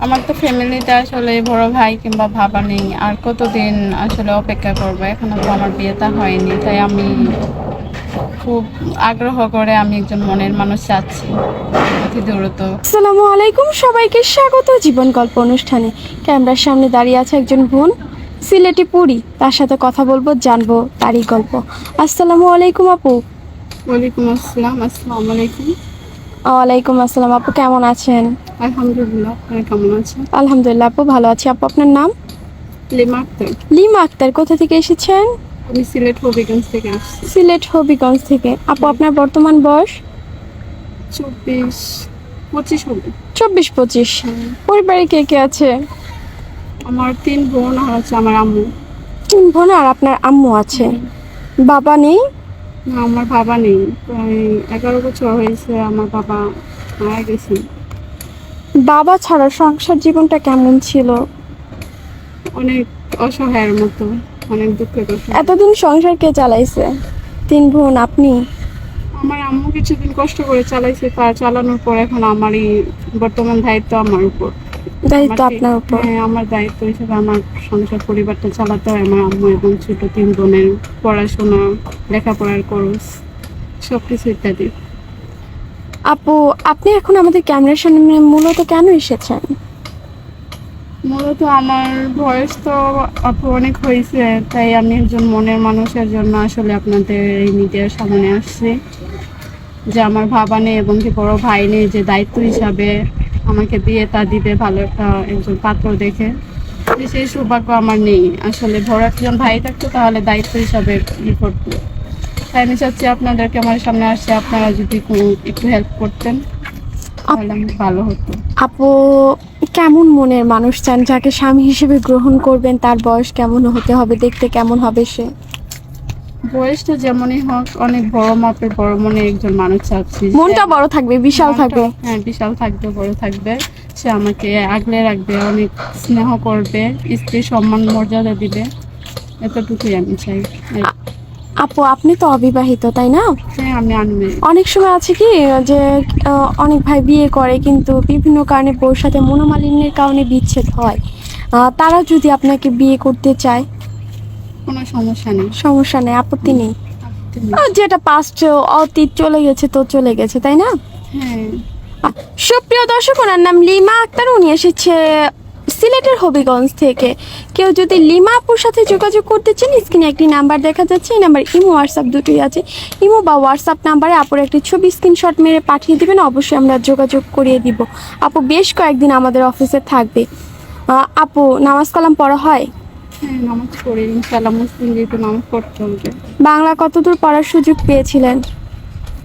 আমার তো ফ্যামিলিতে আসলে বড় ভাই কিংবা ভাবা নেই, আর কতদিন আসলে অপেক্ষা করবো। এখনো তো আমার বিয়েটা হয়নি, তাই আমি খুব আগ্রহ করে আমি একজন মনের মানুষ চাচ্ছি অতি দ্রুত। আসসালামু আলাইকুম, সবাইকে স্বাগত জীবন গল্প অনুষ্ঠানে। ক্যামেরার সামনে দাঁড়িয়ে আছে একজন বোন, সিলেটি পুরি। তার সাথে কথা বলবো, জানবো তারই গল্প। আসসালামু আলাইকুম আপু। ওয়ালাইকুম আসসালাম। আসসালামু আলাইকুম। ওয়ালাইকুম আসসালাম আপু, কেমন আছেন? আলহামদুলিল্লাহ, আপনারা কেমন আছেন? আলহামদুলিল্লাহ আপু, ভালো আছি। আপু আপনার নাম? লিমা আক্তার। লিমা আক্তার। কোথা থেকে এসেছেন? আমি সিলেট হবিগঞ্জ থেকে আসছি। সিলেট হবিগঞ্জ থেকে। আপু আপনার বর্তমান বয়স? 24-25 হবে। 24-25। পরিবারে কে কে আছে? আমার 3 বোন আর হচ্ছে আমার আম্মু। 3 বোন আর আপনার আম্মু আছে। বাবা নেই? না, আমার বাবা নেই। প্রায় 11 বছর হয়েছে আমার বাবা মারা গেছে। বাবা ছাড়া সংসার জীবনটা কেমন ছিল? অনেক অসহায়ের মতো, অনেক দুঃখের কথা। এতদিন সংসার কে চালাইছে? 3 বোন, আপনি? আমার আম্মু কিছুদিন কষ্ট করে চালাইছে, তার চালানোর পর এখন আমারই বর্তমান দায়িত্ব আমার উপর। দায়িত্ব আমাকে- আপনার উপর। হ্যাঁ, আমার দায়িত্ব হিসেবে আমার সংসার পরিবারটা চালাতে হয়। আমার আম্মু এবং ছোট 3 বোনের পড়াশোনা, লেখাপড়ার খরচ, সবকিছু ইত্যাদি। আপু আপনি এখন আমাদের ক্যামেরার সামনে মূলত কেন এসেছেন? মূলত আমার বয়স তো আপু অনেক হয়েছে, তাই আমি একজন মনের মানুষের জন্য আসলে আপনাদের এই মিডিয়ার সামনে আসছি। যে আমার বাবা নেই এবং কি বড় ভাই নেই, যে দায়িত্ব হিসাবে আমাকে বিয়েটা দিবে ভালো একটা একজন পাত্র দেখে, যে সেই সৌভাগ্য আমার নেই। আসলে বড় একজন ভাই থাকতো তাহলে দায়িত্ব হিসাবে করতো। তাই আমি চাচ্ছি আপনাদেরকে আমার সামনে আসছে, আপনারা যদি একটু হেল্প করতেন তাহলে আমি ভালো হতো। আপু কেমন মনের মানুষ চান যাকে স্বামী হিসেবে গ্রহণ করবেন? তার বয়স কেমন হতে হবে, দেখতে কেমন হবে সে? বয়সটা যেমনই হোক, অনেক বড় মাপের বড় মনে একজন মানুষ চাচ্ছি। মনটা বড় থাকবে, বিশাল থাকবে। হ্যাঁ, বিশাল থাকবে, বড় থাকবে। সে আমাকে আগলে রাখবে, অনেক স্নেহ করবে, স্ত্রীর সম্মান মর্যাদা দিবে, এতটুকুই আমি চাই। আপু আপনি তো অবিবাহিত, তাই না? হ্যাঁ, আমি আনবে। অনেক সময় আছে কি যে অনেক ভাই বিয়ে করে কিন্তু বিভিন্ন কারণে বউর সাথে মনোমালিন্যের কারণে বিচ্ছেদ হয়। তারা যদি আপনাকে বিয়ে করতে চায়? কোনো সমস্যা নেই। সমস্যা নেই, আপত্তি নেই। আপত্তি নেই। যেটা পাস্ট, অতীত চলে গেছে তো চলে গেছে, তাই না? হ্যাঁ। সুপ্রিয় দর্শক, ওনার নাম লিমা আক্তার। উনি এসেছে সিলেটের হবিগঞ্জ থেকে। কেউ যদি লিমা আপুর সাথে যোগাযোগ করতে চান, স্ক্রিনে একটি নাম্বার দেখা যাচ্ছে। এই নাম্বার ইমো হোয়াটসঅ্যাপ দুটোই আছে। ইমো বা হোয়াটসঅ্যাপ নাম্বারে আপুর একটি ছবি স্ক্রিনশট মেরে পাঠিয়ে দিবেন, অবশ্যই আমরা যোগাযোগ করিয়ে দিব। আপু বেশ কয়েকদিন আমাদের অফিসে থাকবে। আপু নামাজ কালাম পড়া হয়? হ্যাঁ, নামাজ পড়ি ইনশাআল্লাহ। মুসলিম যেহেতু নামাজ পড়তে হবে। বাংলা কতদূর পড়ার সুযোগ পেয়েছিলেন?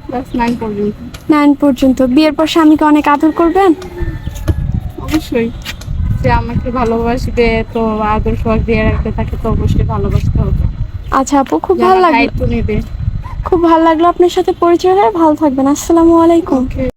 ক্লাস 9 পর্যন্ত। 9 পর্যন্ত। বিয়ের পর স্বামীকে অনেক আদর করবেন? অবশ্যই। যে আমাকে ভালোবাসবে, তো আদর সোহাগ দিয়ে রাখতে, তাকে তো অবশ্যই ভালোবাসতে হবে। আচ্ছা আপু, খুব যে ভালো আমার লাগলো। দায়িত্ব নেবে। খুব ভালো লাগলো আপনার সাথে পরিচয় হয়ে। ভালো থাকবেন। আসসালামু আলাইকুম। ওকে।